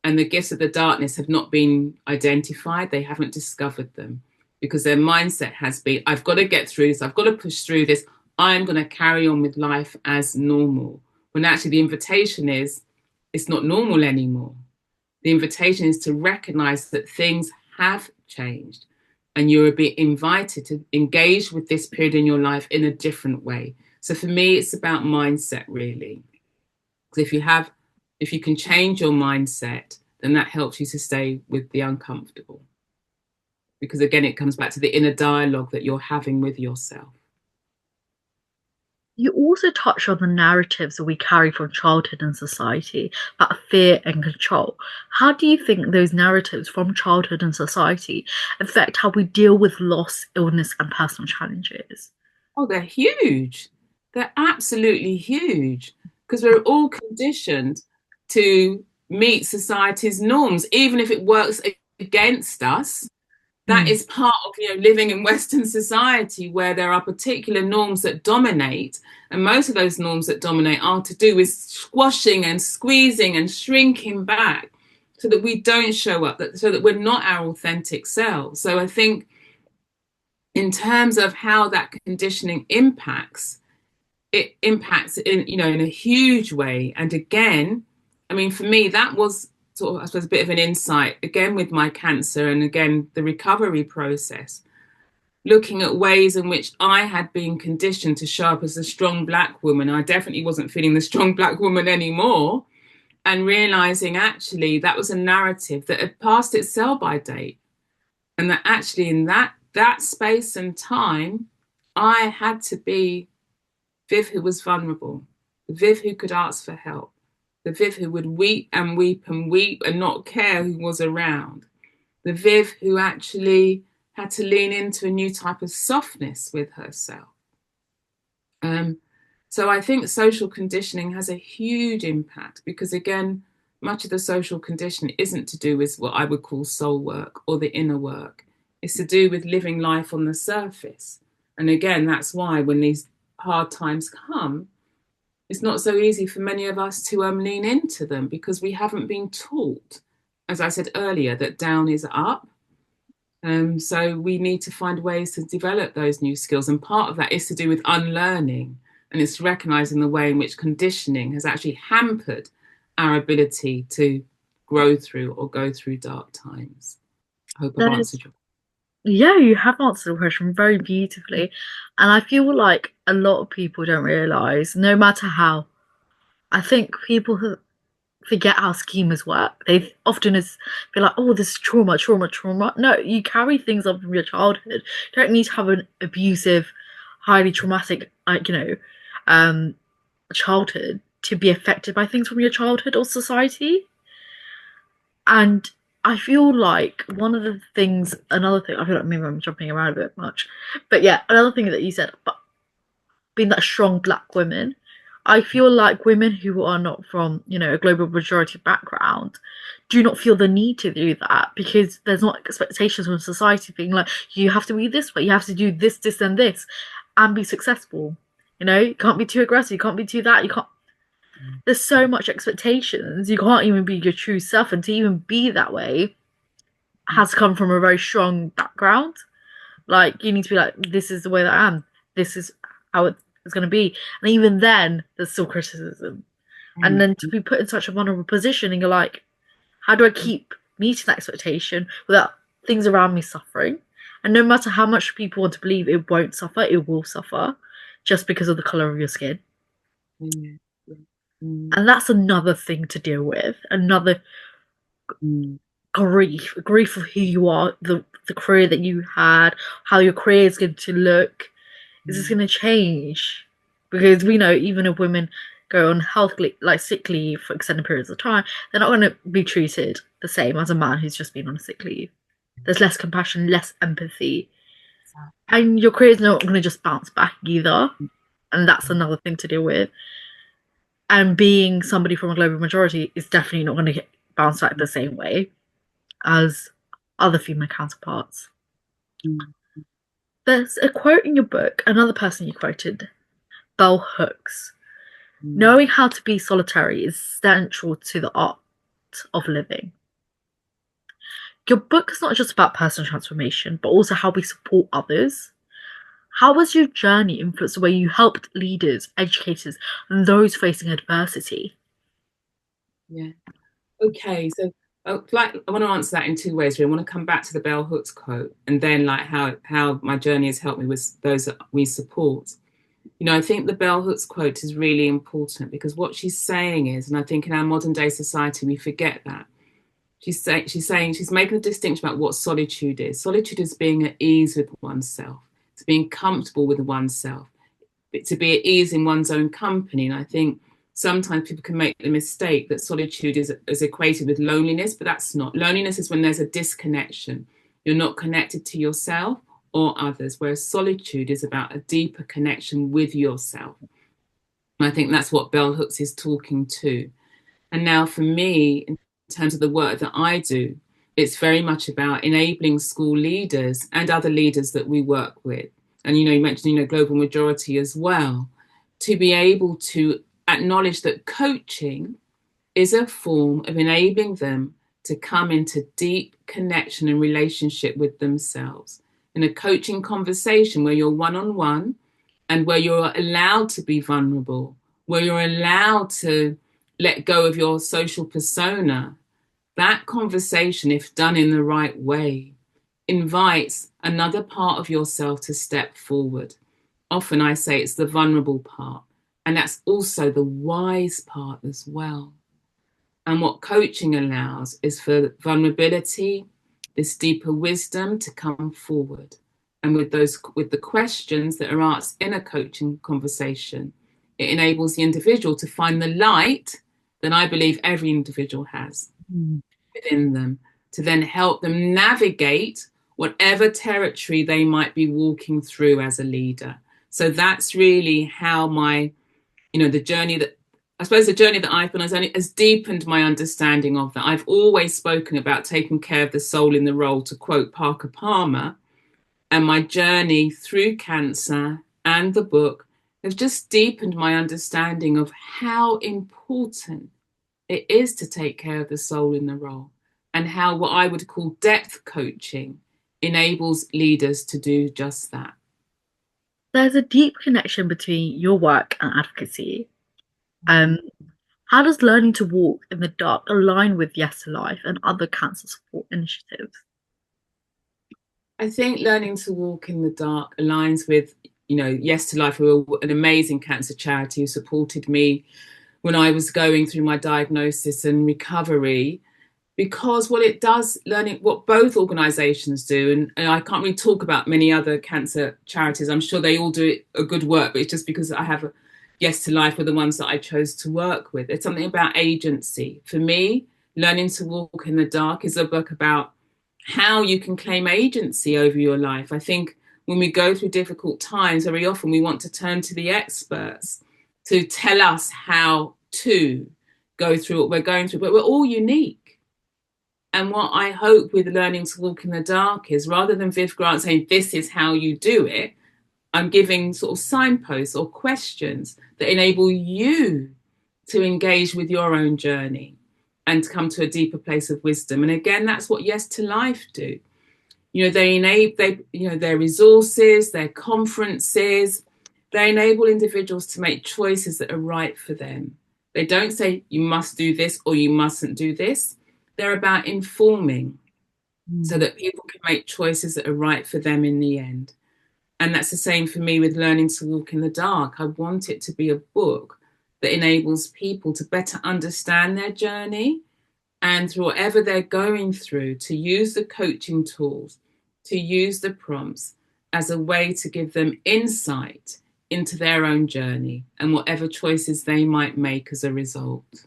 and the gifts of the darkness have not been identified. They haven't discovered them because their mindset has been, I've got to get through this. I've got to push through this. I'm going to carry on with life as normal. When actually the invitation is, it's not normal anymore. The invitation is to recognize that things have changed and you're a bit invited to engage with this period in your life in a different way. So for me, it's about mindset, really. Because if you can change your mindset, then that helps you to stay with the uncomfortable. Because again, it comes back to the inner dialogue that you're having with yourself. You also touch on the narratives that we carry from childhood and society about fear and control. How do you think those narratives from childhood and society affect how we deal with loss, illness, and personal challenges? Oh, they're huge. They're absolutely huge because we're all conditioned to meet society's norms, even if it works against us. That Mm. is part of living in Western society where there are particular norms that dominate, and most of those norms that dominate are to do with squashing and squeezing and shrinking back so that we don't show up, so that we're not our authentic selves. So I think in terms of how that conditioning impacts, it impacts in a huge way. And again, I mean, for me, that was sort of, I suppose, a bit of an insight again with my cancer and again the recovery process, looking at ways in which I had been conditioned to show up as a strong Black woman. I definitely wasn't feeling the strong Black woman anymore, and realizing actually that was a narrative that had passed its sell by date, and that actually in that space and time, I had to be Viv who was vulnerable, the Viv who could ask for help, the Viv who would weep and weep and weep and not care who was around, the Viv who actually had to lean into a new type of softness with herself. So I think social conditioning has a huge impact because, again, much of the social conditioning isn't to do with what I would call soul work or the inner work. It's to do with living life on the surface. And again, that's why when these hard times come, it's not so easy for many of us to lean into them because we haven't been taught, as I said earlier, that down is up. So we need to find ways to develop those new skills. And part of that is to do with unlearning. And it's recognizing the way in which conditioning has actually hampered our ability to grow through or go through dark times. I hope I've That is, answered your. yeah, you have answered the question very beautifully. And I feel like a lot of people don't realize, no matter how, I think people who forget how schemas work. They often is be like, oh, this is trauma, trauma, trauma. No, you carry things up from your childhood. You don't need to have an abusive, highly traumatic, um, childhood to be affected by things from your childhood or society. And I feel like one of the things, another thing, I feel like maybe I'm jumping around a bit much, but yeah, another thing that you said, but being that strong Black women, I feel like women who are not from, a global majority background do not feel the need to do that because there's not expectations from society being like, you have to be this way, you have to do this, this, and this, and be successful. You can't be too aggressive, you can't be too that, you can't. There's so much expectations, you can't even be your true self, and to even be that way has come from a very strong background. Like, you need to be like, this is the way that I am, this is how it's going to be. And even then, there's still criticism. And Mm. then to be put in such a vulnerable position, and you're like, how do I keep meeting that expectation without things around me suffering? And no matter how much people want to believe it won't suffer, it will suffer just because of the color of your skin. Yeah. Yeah. Mm. And that's another thing to deal with. Another Mm. grief of who you are, the career that you had, how your career is going to look. Is this Mm. going to change? Because we know even if women go on like sick leave for extended periods of time, they're not going to be treated the same as a man who's just been on a sick leave. There's less compassion, less empathy, and your career is not going to just bounce back either. And that's another thing to deal with. And being somebody from a global majority is definitely not going to get bounce back the same way as other female counterparts. Mm. There's a quote in your book, another person you quoted, Bell Hooks. Mm. Knowing how to be solitary is central to the art of living. Your book is not just about personal transformation, but also how we support others. How has your journey influenced the way you helped leaders, educators, and those facing adversity? Yeah. Okay, so like I want to answer that in two ways. Really. I want to come back to the bell hooks quote, and then like how my journey has helped me with those that we support. You know, I think the bell hooks quote is really important because what she's saying is, and I think in our modern day society we forget that she's making a distinction about what solitude is. Solitude is being at ease with oneself. It's being comfortable with oneself, to be at ease in one's own company. And I think sometimes people can make the mistake that solitude is equated with loneliness, but that's not. Loneliness is when there's a disconnection. You're not connected to yourself or others, whereas solitude is about a deeper connection with yourself. And I think that's what Bell Hooks is talking to. And now for me, in terms of the work that I do, it's very much about enabling school leaders and other leaders that we work with. And, you mentioned, global majority as well, to be able to acknowledge that coaching is a form of enabling them to come into deep connection and relationship with themselves. In a coaching conversation where you're one on one and where you're allowed to be vulnerable, where you're allowed to let go of your social persona, that conversation, if done in the right way, invites another part of yourself to step forward. Often I say it's the vulnerable part, and that's also the wise part as well. And what coaching allows is for vulnerability, this deeper wisdom to come forward. And with the questions that are asked in a coaching conversation, it enables the individual to find the light that I believe every individual has within them, to then help them navigate whatever territory they might be walking through as a leader. So that's really how the journey that I've been has deepened my understanding of that. I've always spoken about taking care of the soul in the role, to quote Parker Palmer, and my journey through cancer and the book has just deepened my understanding of how important it is to take care of the soul in the role, and how what I would call depth coaching enables leaders to do just that. There's a deep connection between your work and advocacy. Um, how does learning to walk in the dark align with Yes to Life and other cancer support initiatives? I think learning to walk in the dark aligns with, Yes to Life, who are an amazing cancer charity who supported me when I was going through my diagnosis and recovery. Because what it does, learning what both organisations do, and I can't really talk about many other cancer charities. I'm sure they all do a good work, but it's just because I have a Yes to Life were the ones that I chose to work with. It's something about agency. For me, Learning to Walk in the Dark is a book about how you can claim agency over your life. I think when we go through difficult times, very often we want to turn to the experts to tell us how to go through what we're going through, but we're all unique. And what I hope with Learning to Walk in the Dark is, rather than Viv Grant saying, this is how you do it, I'm giving sort of signposts or questions that enable you to engage with your own journey and to come to a deeper place of wisdom. And again, that's what Yes to Life do. They enable their resources, their conferences, they enable individuals to make choices that are right for them. They don't say you must do this or you mustn't do this. They're about informing so Mm. that people can make choices that are right for them in the end. And that's the same for me with learning to walk in the dark. I want it to be a book that enables people to better understand their journey and through whatever they're going through, to use the coaching tools, to use the prompts as a way to give them insight into their own journey and whatever choices they might make as a result.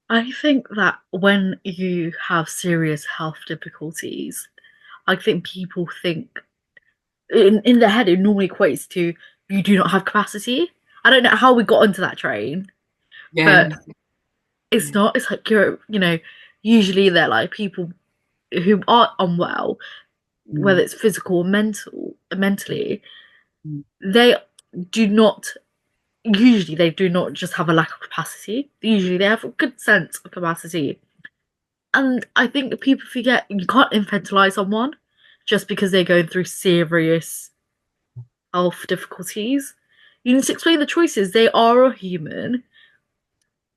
I think that when you have serious health difficulties, I think people think in their head it normally equates to you do not have capacity. I don't know how we got onto that train, Yeah, but it's not. It's like usually they're like people who are unwell, whether mm, it's physical or mentally, mm, they do not usually they do not just have a lack of capacity. Usually they have a good sense of capacity. And I think that people forget you can't infantilize someone just because they're going through serious health difficulties. You need to explain the choices. They are a human.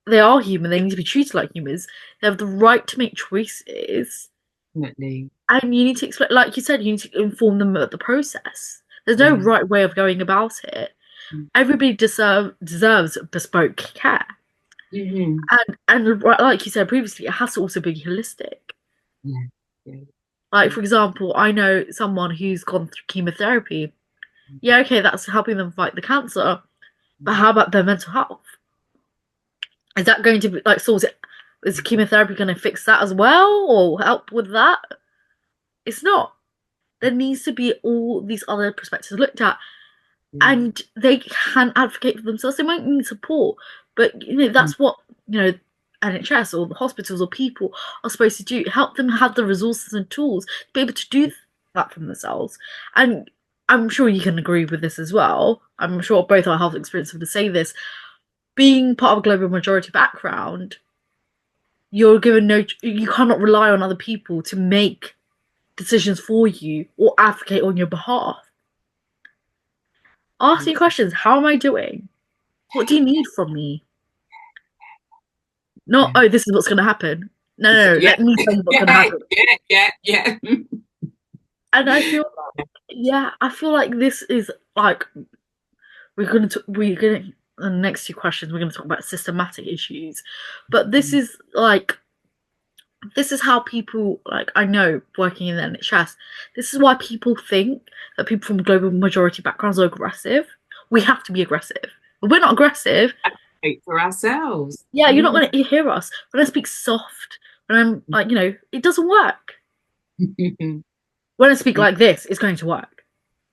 They are human. They need to be treated like humans. They have the right to make choices. definitely. And you need to explain, like you said, you need to inform them of the process. There's no Yeah. right way of going about it. Mm. Everybody deserves bespoke care. Mm-hmm. And like you said previously, it has to also be holistic. Yeah. Yeah. Like, Yeah. for example, I know someone who's gone through chemotherapy. Yeah, okay, that's helping them fight the cancer, but how about their mental health? Is that going to be like sort it? Is chemotherapy going to fix that as well or help with that? It's not. There needs to be all these other perspectives looked at, Yeah. and they can advocate for themselves. They might need support, but Mm. that's what NHS or the hospitals or people are supposed to do. Help them have the resources and tools to be able to do that for themselves. And I'm sure you can agree with this as well. I'm sure both our health experiences would say this. Being part of a global majority background, you're given no. You cannot rely on other people to make decisions for you or advocate on your behalf. Ask your questions. How am I doing? What do you need from me? Not, Yeah. oh, this is what's going to happen. No, no, no. Yeah. Let me tell you what's going to Yeah. happen. Yeah. Yeah. Yeah. And I feel, yeah, I feel like this is like we're gonna in the next two questions we're gonna talk about systematic issues, but this is how people like I know working in the NHS. This is why people think that people from global majority backgrounds are aggressive. We have to be aggressive. If we're not aggressive, Wait for ourselves. yeah, you're not Mm. going to hear us. When I speak soft, when I'm like, it doesn't work. When I speak like this, it's going to work.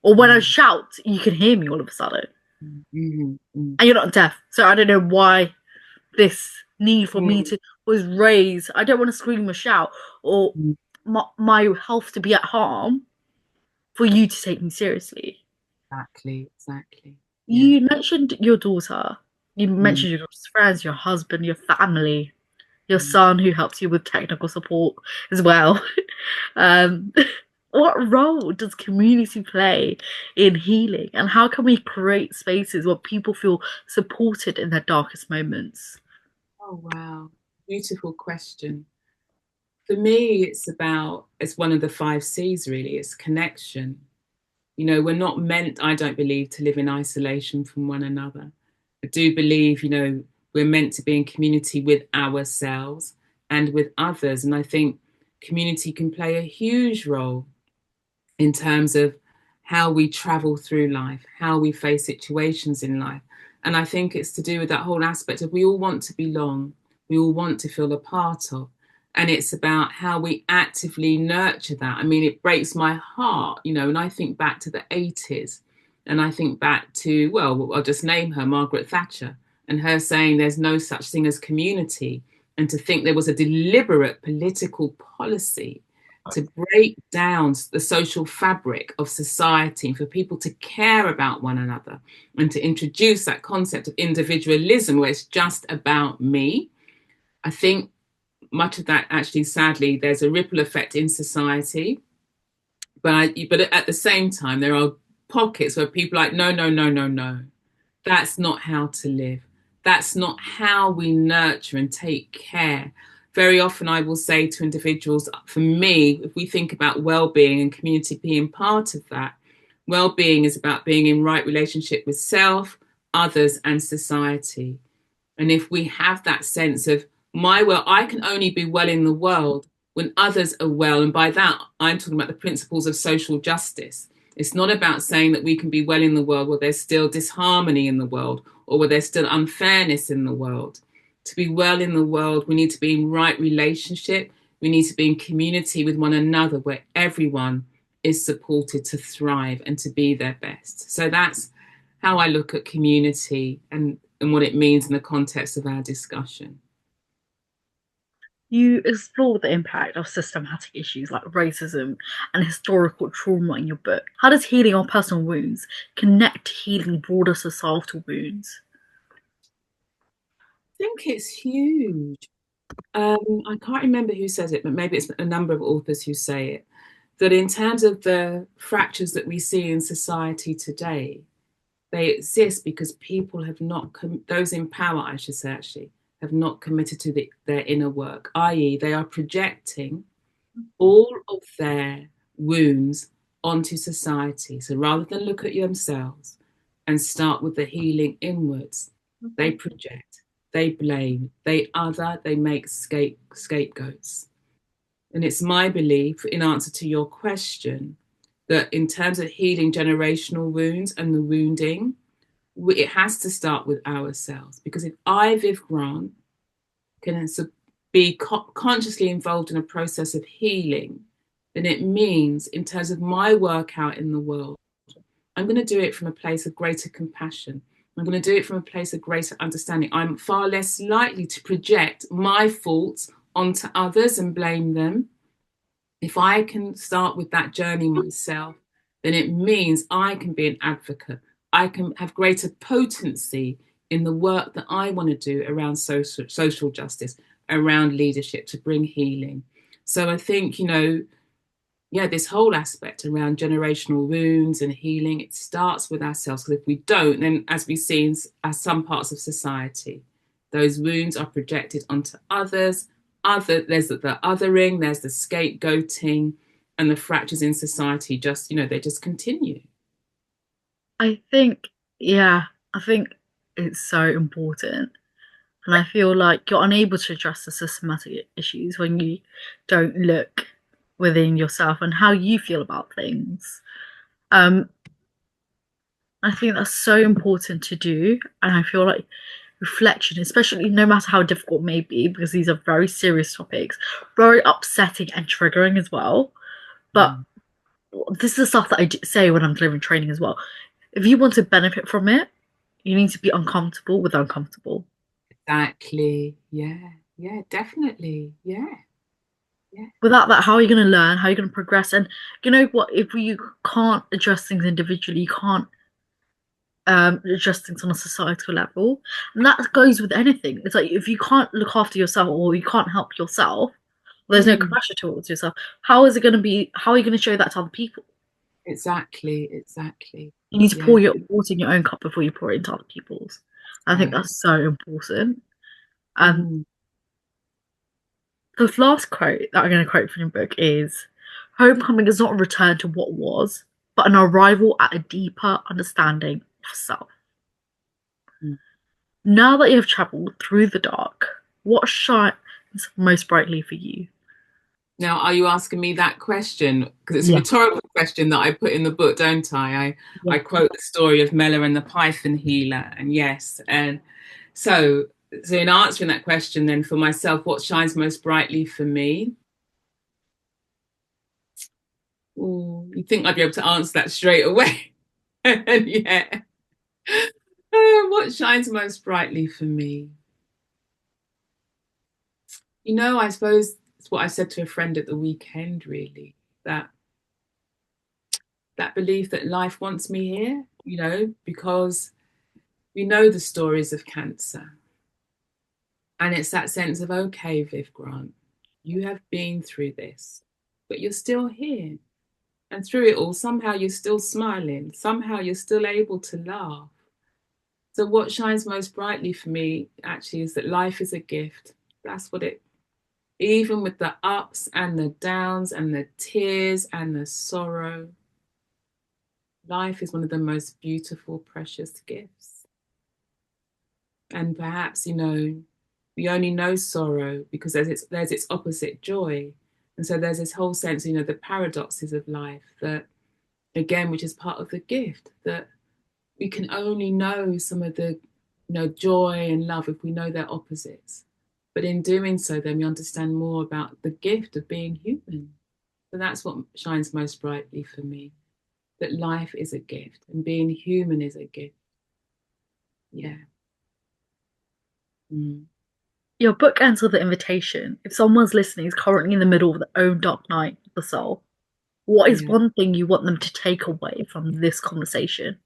Or when I Mm. shout, you can hear me all of a sudden. Mm. Mm. And you're not deaf. So I don't know why this need for me Mm. to was raised. I don't want to scream or shout or Mm. my health to be at harm for you to take me seriously. Exactly. Exactly. Yeah. You mentioned your daughter. You Mm. mentioned your daughter's friends, your husband, your family, your Mm. son who helps you with technical support as well. Um, what role does community play in healing, and how can we create spaces where people feel supported in their darkest moments? Oh, wow. Beautiful question. For me, it's one of the five C's really. It's connection. We're not meant, I don't believe, to live in isolation from one another. I do believe, we're meant to be in community with ourselves and with others. And I think community can play a huge role in terms of how we travel through life, how we face situations in life. And I think it's to do with that whole aspect of we all want to belong, we all want to feel a part of. And it's about how we actively nurture that. I mean, it breaks my heart, and I think back to the 80s and I think back to, well, I'll just name her, Margaret Thatcher, and her saying there's no such thing as community. And to think there was a deliberate political policy to break down the social fabric of society for people to care about one another and to introduce that concept of individualism where it's just about me. I think much of that actually, sadly, there's a ripple effect in society. But at the same time, there are pockets where people are like, no, no, no, no, no. That's not how to live. That's not how we nurture and take care. Very often, I will say to individuals, for me, if we think about well-being and community being part of that, well-being is about being in right relationship with self, others, and society. And if we have that sense of my well, I can only be well in the world when others are well. And by that, I'm talking about the principles of social justice. It's not about saying that we can be well in the world where there's still disharmony in the world or where there's still unfairness in the world. To be well in the world, we need to be in right relationship. We need to be in community with one another where everyone is supported to thrive and to be their best. So that's how I look at community and what it means in the context of our discussion. You explore the impact of systematic issues like racism and historical trauma in your book. How does healing our personal wounds connect to healing broader societal wounds? I think it's huge. I can't remember who says it, but maybe it's a number of authors who say it. That in terms of the fractures that we see in society today, they exist because people have not, those in power, I should say, actually, have not committed to their inner work, i.e., they are projecting all of their wounds onto society. So rather than look at themselves and start with the healing inwards, they project, they blame, they other, they make scapegoats. And it's my belief, in answer to your question, that in terms of healing generational wounds and the wounding, it has to start with ourselves. Because if I, Viv Grant, can be consciously involved in a process of healing, then it means, in terms of my work out in the world, I'm going to do it from a place of greater compassion. I'm going to do it from a place of greater understanding. I'm far less likely to project my faults onto others and blame them. If I can start with that journey myself, then it means I can be an advocate. I can have greater potency in the work that I want to do around social justice, around leadership to bring healing. So I think, yeah, this whole aspect around generational wounds and healing, it starts with ourselves. Because if we don't, then as we see in as some parts of society, those wounds are projected onto others. There's the othering, there's the scapegoating, and the fractures in society just, they just continue. I think, yeah, I think it's so important. And I feel like you're unable to address the systematic issues when you don't look within yourself and how you feel about things. Um, I think that's so important to do. And I feel like reflection, especially no matter how difficult it may be, because these are very serious topics, very upsetting and triggering as well. But Mm. this is the stuff that I say when I'm delivering training as well. If you want to benefit from it, you need to be uncomfortable with uncomfortable. Exactly. Yeah. Yeah, definitely. Yeah. Yeah. Without that, how are you going to learn? How are you going to progress? And you know what? If you can't address things individually, you can't address things on a societal level. And that goes with anything. It's like if you can't look after yourself or you can't help yourself, there's no Mm. compassion towards yourself. How is it going to be? How are you going to show that to other people? Exactly. Exactly. You need to pour Yeah. your water in your own cup before you pour it into other people's. I think Right. that's so important. And Mm. the last quote that I'm going to quote from your book is homecoming is not a return to what was, but an arrival at a deeper understanding of self. Mm. Now that you have travelled through the dark, what shines most brightly for you? Now, are you asking me that question? Because it's a Yeah, rhetorical question that I put in the book, don't I? I yeah. quote the story of Mela and the Python healer, and yes, and so so in answering that question, then for myself, what shines most brightly for me? Ooh, you think I'd be able to answer that straight away? And yeah, what shines most brightly for me? I suppose it's what I said to a friend at the weekend. Really, that that belief that life wants me here. Because we know the stories of cancer. And it's that sense of, okay, Viv Grant, you have been through this, but you're still here. And through it all, somehow you're still smiling. Somehow you're still able to laugh. So what shines most brightly for me actually is that life is a gift. That's what it, even with the ups and the downs and the tears and the sorrow, life is one of the most beautiful, precious gifts. And perhaps, we only know sorrow because there's its opposite, joy. And so there's this whole sense, the paradoxes of life that, again, which is part of the gift, that we can only know some of the, joy and love if we know their opposites. But in doing so, then we understand more about the gift of being human. So that's what shines most brightly for me, that life is a gift and being human is a gift. Yeah. Mm. Your book ends with an invitation. If someone's listening is currently in the middle of their own dark night of the soul, what is Yeah. one thing you want them to take away from this conversation?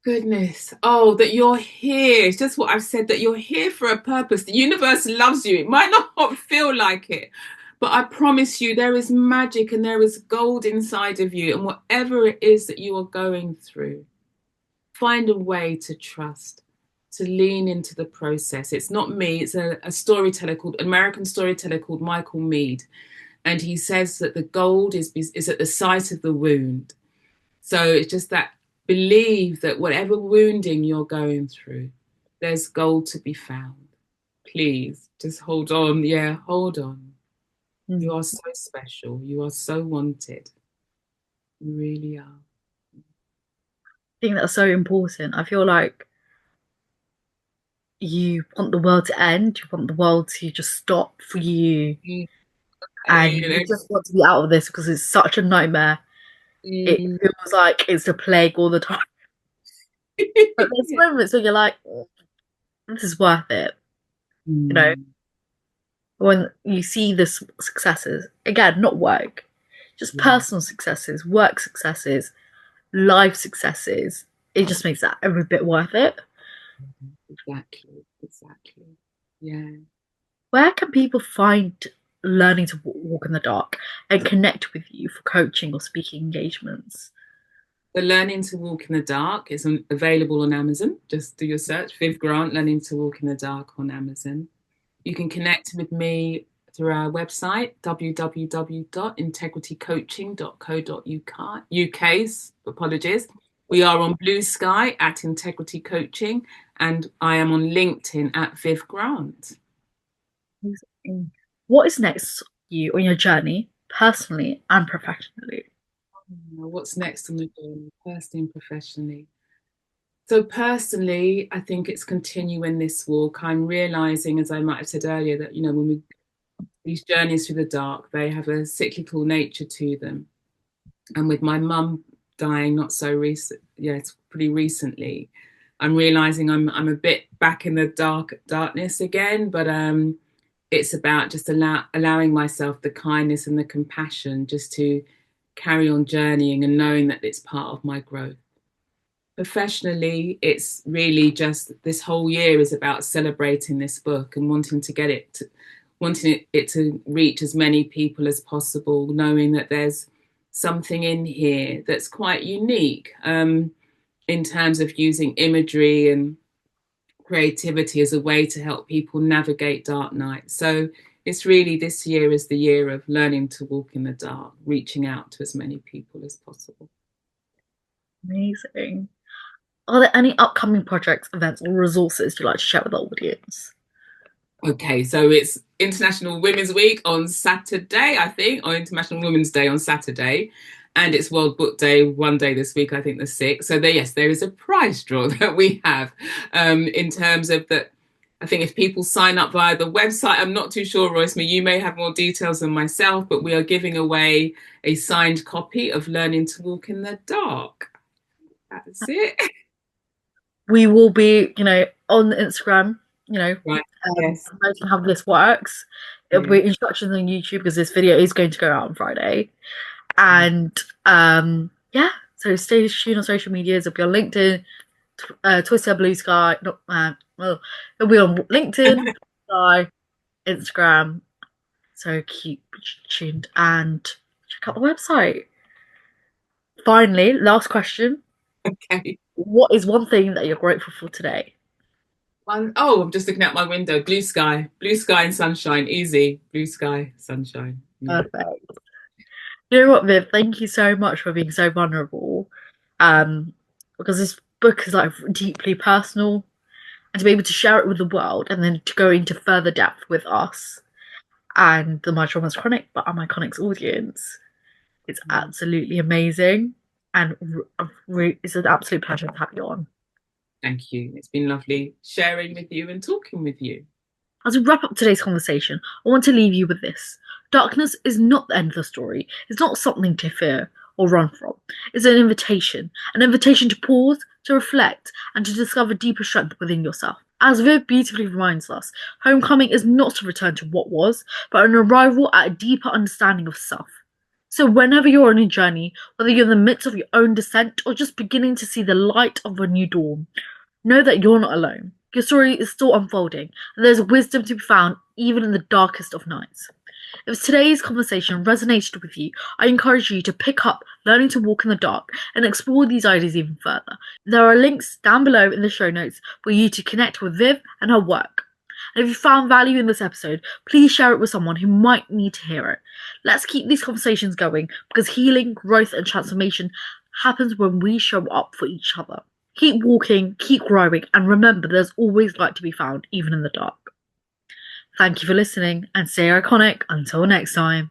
Goodness. Oh, that you're here. It's just what I've said, that you're here for a purpose. The universe loves you. It might not feel like it, but I promise you, there is magic and there is gold inside of you. And whatever it is that you are going through, find a way to trust, to lean into the process. It's not me, it's a storyteller called, American storyteller called Michael Mead. And he says that the gold is at the site of the wound. So it's just that, believe that whatever wounding you're going through, there's gold to be found. Please just hold on. Yeah, hold on. You Mm. are so special. You are so wanted. You really are. I think that's so important. I feel like you want the world to end, you want the world to just stop for you, Mm, and you just want to be out of this because it's such a nightmare. It mm. feels like it's the plague all the time. But there's Yeah. moments where you're like, this is worth it. You know, Mm, when you see this successes, again, not work, just yeah, personal successes, work successes, life successes, it just makes that every bit worth it. exactly. Exactly. Yeah. Where can people find learning to walk in the dark and connect with you for coaching or speaking engagements? The Learning to Walk in the Dark is available on Amazon. Just do your search, Viv Grant, Learning to Walk in the Dark on Amazon. You can connect with me through our website, www.integritycoaching.co.uk. Apologies. We are on Blue Sky at Integrity Coaching, and I am on LinkedIn at Viv Grant. What is next for you on your journey, personally and professionally? What's next on the journey, personally and professionally? So personally, I think it's continuing this walk. I'm realizing, as I might have said earlier, that when we these journeys through the dark, they have a cyclical nature to them. And with my mum dying not so recent, yeah, it's pretty recently, I'm realizing I'm a bit back in the darkness again. But it's about just allowing myself the kindness and the compassion just to carry on journeying and knowing that it's part of my growth. Professionally, it's really just, this whole year is about celebrating this book and wanting it to reach as many people as possible, knowing that there's something in here that's quite unique, in terms of using imagery and creativity as a way to help people navigate dark nights. So it's really, this year is the year of learning to walk in the dark, reaching out to as many people as possible. Amazing. Are there any upcoming projects, events, or resources you'd like to share with the audience? Okay, so it's International Women's Week on Saturday, I think, or International Women's Day on Saturday, and it's World Book Day one day this week, I think the 6th. So yes, there is a prize draw that we have, in terms of that. I think if people sign up via the website, I'm not too sure, Royce, you may have more details than myself, but we are giving away a signed copy of Learning to Walk in the Dark. That's it. We will be, on Instagram, Right. Yes. promoting how this works. It'll Yeah. be instructions on YouTube because this video is going to go out on Friday. And yeah, so stay tuned on social medias. It'll be on LinkedIn, Twitter, Blue Sky. Not well, it'll be on LinkedIn, Sky, Instagram. So keep tuned and check out the website. Finally, last question. Okay. What is one thing that you're grateful for today? Oh, I'm just looking out my window. Blue sky and sunshine. Easy. Blue sky, sunshine. Yeah. Perfect. You know what, Viv? Thank you so much for being so vulnerable. Um, because this book is like deeply personal, and to be able to share it with the world, and then to go into further depth with us and the My Trauma's Chronic, but I'm Iconic's audience, it's absolutely amazing, and it's an absolute pleasure to have you on. Thank you. It's been lovely sharing with you and talking with you. As we wrap up today's conversation, I want to leave you with this. Darkness is not the end of the story. It's not something to fear or run from. It's an invitation to pause, to reflect, and to discover deeper strength within yourself. As Viv beautifully reminds us, homecoming is not to return to what was, but an arrival at a deeper understanding of self. So, whenever you're on a journey, whether you're in the midst of your own descent or just beginning to see the light of a new dawn, know that you're not alone. Your story is still unfolding, and there's wisdom to be found even in the darkest of nights. If today's conversation resonated with you, I encourage you to pick up Learning to Walk in the Dark and explore these ideas even further. There are links down below in the show notes for you to connect with Viv and her work. And if you found value in this episode, please share it with someone who might need to hear it. Let's keep these conversations going because healing, growth, and transformation happens when we show up for each other. Keep walking, keep growing, and remember there's always light to be found, even in the dark. Thank you for listening, and stay iconic until next time.